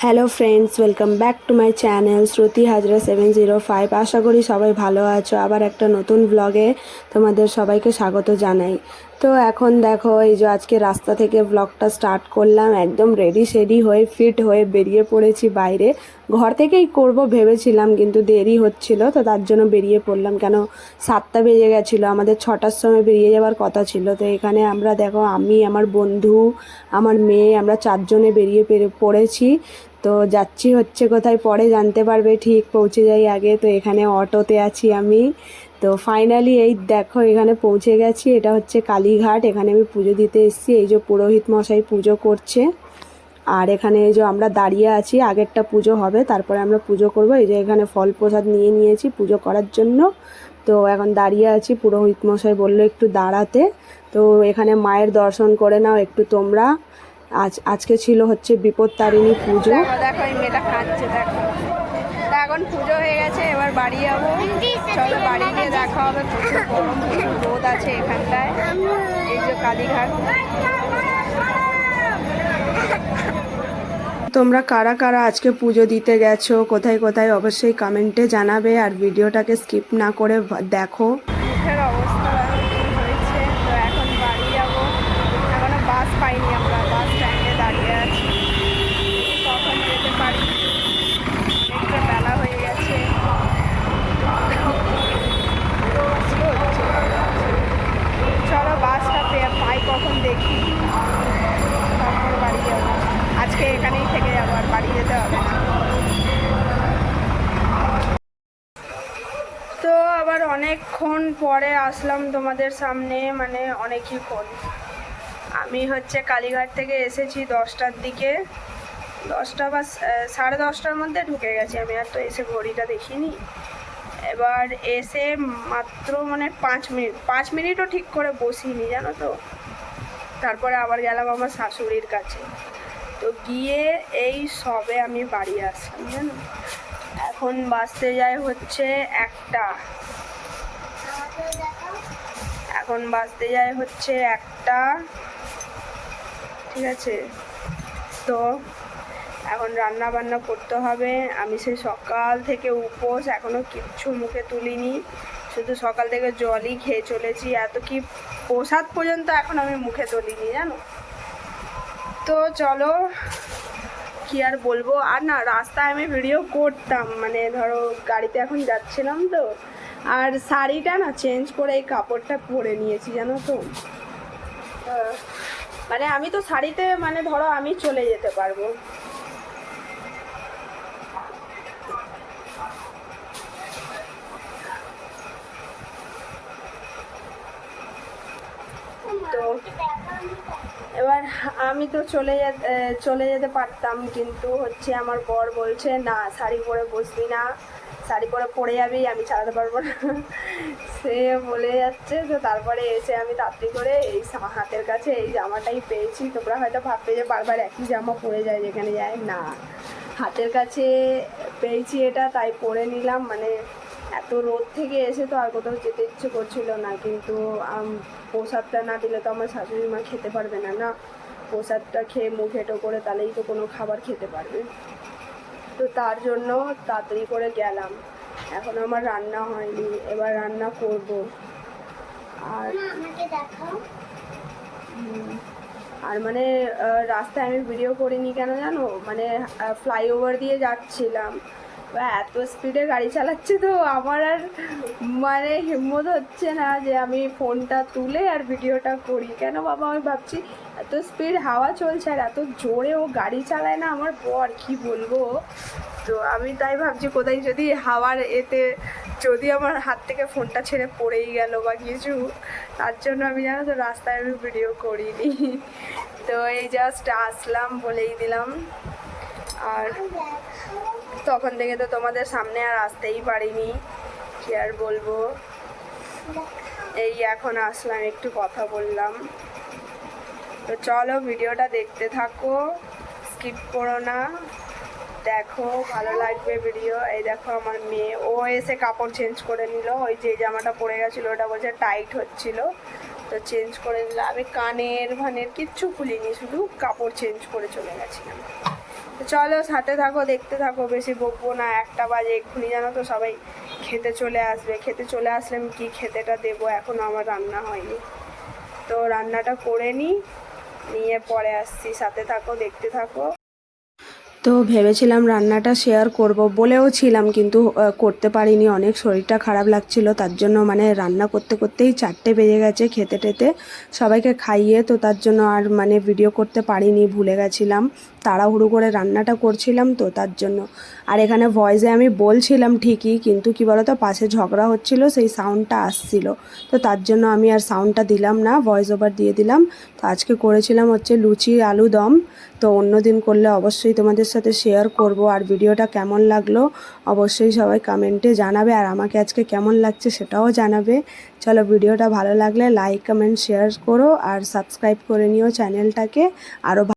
Hello friends, welcome back to my channel Shruti Hazra 705। আশা করি সবাই ভালো আছো। আবার একটা নতুন ব্লগে তোমাদের সবাইকে স্বাগত জানাই। তো এখন দেখো, এই যে আজকে রাস্তা থেকে ব্লগটা স্টার্ট করলাম, একদম রেডি সেডি হয়ে ফিট হয়ে বেরিয়ে পড়েছি বাইরে। ঘর থেকেই করব ভেবেছিলাম, কিন্তু দেরি হচ্ছিল, তো তার জন্য বেরিয়ে পড়লাম। কেন 7টা বেজে গেছিলো, আমাদের 6টার সময় বেরিয়ে যাওয়ার কথা ছিল। তো এখানে আমরা দেখো, আমি, আমার বন্ধু, আমার মেয়ে, আমরা 4জনে বেরিয়ে পড়েছি। তো যাচ্ছি হচ্ছে কোথায় পরে জানতে পারবে, ঠিক পৌঁছে যাই আগে। তো এখানে অটোতে আছি আমি। তো ফাইনালি এই দেখো এখানে পৌঁছে গেছি। এটা হচ্ছে কালীঘাট, এখানে আমি পুজো দিতে এসেছি। এই যে পুরোহিত মশাই পুজো করছে, আর এখানে এই যে আমরা দাঁড়িয়ে আছি, আগেরটা পুজো হবে তারপরে আমরা পুজো করব। এই যে এখানে ফল প্রসাদ নিয়ে নিয়েছি পুজো করার জন্য। তো এখন দাঁড়িয়ে আছি, পুরোহিত মশাই বললো একটু দাঁড়াতে। তো এখানে মায়ের দর্শন করে নাও একটু তোমরা। আজকে ছিল হচ্ছে বিপত্তারিণী পুজো। দেখো এই মেয়েটা খাচ্ছে, দেখো। তা এখন পুজো হয়ে গেছে, এবার বাড়ি যাবো। চলো বাড়ি গিয়ে দেখা হবে। প্রচুর গরম, প্রচুর রোদ আছে এখানটায়। এই যে কালীঘাট। তোমরা কারা কারা আজকে পুজো দিতে গেছো, কোথায় কোথায়, অবশ্যই কমেন্টে জানাবে। আর ভিডিওটাকে স্কিপ না করে দেখো। মুখের অবস্থা কি হয়েছে। তো এখন বাড়ি যাবো। এখনো বাস পাইনি, আমরা বাস স্ট্যান্ডে দাঁড়িয়ে আছি, কখন যেতে পারি। অনেকটা বেলা হয়ে গেছে। চলো বাসটা পাই কখন দেখি, তারপর বাড়ি যাবো। আজকে এখানেই থেকে যাবো, আর বাড়ি যেতে হবে না। তো আবার অনেকক্ষণ পরে আসলাম তোমাদের সামনে, মানে অনেকক্ষণ। আমি হচ্ছে কালীঘাট থেকে এসেছি 10টার দিকে, 10টা বা 10:30টার মধ্যে ঢুকে গেছি আমি। আর তো এসে ঘড়িটা দেখিনি। এবার এসে মাত্র মানে 5 মিনিটও ঠিক করে বসিনি, জানো তো। তারপরে আবার গেলাম আমার শাশুড়ির কাছে। তো গিয়ে এই সবে আমি বাড়ি আসলাম, জানো। এখন বাসতে যায় হচ্ছে 1টা। এখন বাসতে যায় হচ্ছে 1টা, ঠিক আছে। তো এখন রান্না বান্না করতে হবে। আমি সেই সকাল থেকে উপোস, এখনো কিচ্ছু মুখে তুলিনি, শুধু সকাল থেকে জলই খেয়ে চলেছি। এত কি প্রসাদ পর্যন্ত এখন আমি মুখে তুলিনি, জানো। তো চলো, কি আর বলবো। আর না, রাস্তায় আমি ভিডিও করতাম, মানে ধরো গাড়িতে এখন যাচ্ছিলাম তো। আর শাড়িটা না চেঞ্জ করে এই কাপড়টা পরে নিয়েছি, জানো তো। মানে আমি তো শাড়িতে, মানে ধরো আমি চলে যেতে পারবো। তো এবার আমি তো চলে যেতে পারতাম, কিন্তু হচ্ছে আমার বর বলছে না, শাড়ি পরে বসবি না, শাড়ি পরে যাবি, আমি চালাতে পারবো না। সে বলে যাচ্ছে। তো তারপরে এসে আমি তাড়াতাড়ি করে এই হাতের কাছে এই জামাটাই পেয়েছি। তোমরা হয়তো ভাববে যে বারবার একই জামা পরে যায় যেখানে যায়, না, হাতের কাছে পেয়েছি এটা, তাই পরে নিলাম। মানে এত রোদ থেকে এসে তো আর কোথাও যেতে ইচ্ছে করছিল না, কিন্তু প্রসাদটা না দিলে তো আমার শাশুড়ি মা খেতে পারবে না। না, প্রসাদটা খেয়ে মুখ হেঁটো করে তাহলেই তো কোনো খাবার খেতে পারবে। তো তার জন্য তাড়াতাড়ি করে গেলাম। এখন আমার রান্না হয়নি, এবার রান্না করব। আর আর মানে রাস্তায় আমি ভিডিও করিনি কেন জানো, মানে ফ্লাইওভার দিয়ে যাচ্ছিলাম, এত স্পিডে গাড়ি চালাচ্ছে, তো আমার আর মানে হিম্মত হচ্ছে না যে আমি ফোনটা তুলে আর ভিডিওটা করি। কেন বাবা, আমি ভাবছি এত স্পিড হাওয়া চলছে আর এত জোরে ও গাড়ি চালায় না আমার বর, কি বলবো। তো আমি তাই ভাবছি কোথায় যদি হাওয়ার এতে যদি আমার হাত থেকে ফোনটা ছেড়ে পড়েই গেল বা কিছু, তার জন্য আমি, জানো তো, রাস্তায় আমি ভিডিও করিনি। তো এই জাস্ট আসলাম, বলেই দিলাম। আর তখন থেকে তো তোমাদের সামনে আর আসতেই পারিনি, কি আর বলবো। এই এখন আসলাম, একটু কথা বললাম। তো চলো ভিডিওটা দেখতে থাকো, স্কিপ করো না, দেখো, ভালো লাগবে ভিডিও। এই দেখো আমার মেয়ে, ও এসে কাপড় চেঞ্জ করে নিল। ওই যে জামাটা পরে গেছিলো ওটা বলছে টাইট হচ্ছিল, তো চেঞ্জ করে নিল। আমি কানের ভানের কিচ্ছু খুলিনি, শুধু কাপড় চেঞ্জ করে চলে গেছিলাম। চলো সাথে থাকো, দেখতে থাকো, বেশি বকবো না। 1টা বাজে, এক্ষুনি জানো তো সবাই খেতে চলে আসবে। খেতে চলে আসলে আমি কী খেতেটা দেবো, এখনও আমার রান্না হয়নি। তো রান্নাটা করে নিয়ে পরে আসছি, সাথে থাকো, দেখতে থাকো। তো ভেবেছিলাম রান্নাটা শেয়ার করব বলেও ছিলাম, কিন্তু করতে পারিনি। অনেক শরীরটা খারাপ লাগছিল, তার জন্য মানে রান্না করতে করতেই 4টে বেজে গেছে। খেতে টেতে সবাইকে খাইয়ে, তো তার জন্য আর মানে ভিডিও করতে পারিনি, ভুলে গেছিলাম। তাড়াহুড়ো করে রান্নাটা করছিলাম তো তার জন্য। আর এখানে ভয়েসে আমি বলছিলাম ঠিকই, কিন্তু কি বলতো, পাশে ঝগড়া হচ্ছিল, সেই সাউন্ডটা আসছিল। তো তার জন্য আমি আর সাউন্ডটা দিলাম না, ভয়েস ওভার দিয়ে দিলাম। তো আজকে করেছিলাম হচ্ছে লুচি আলু দম। তো অন্য দিন করলে অবশ্যই তোমাদের সাথে শেয়ার করব। আর ভিডিওটা কেমন লাগলো অবশ্যই সবাই কমেন্টে জানাবে, আর আমাকে আজকে কেমন লাগছে সেটাও জানাবে। চলো, ভিডিওটা ভালো লাগলে লাইক কমেন্ট শেয়ার করো, আর সাবস্ক্রাইব করে নিও চ্যানেলটাকে। আরও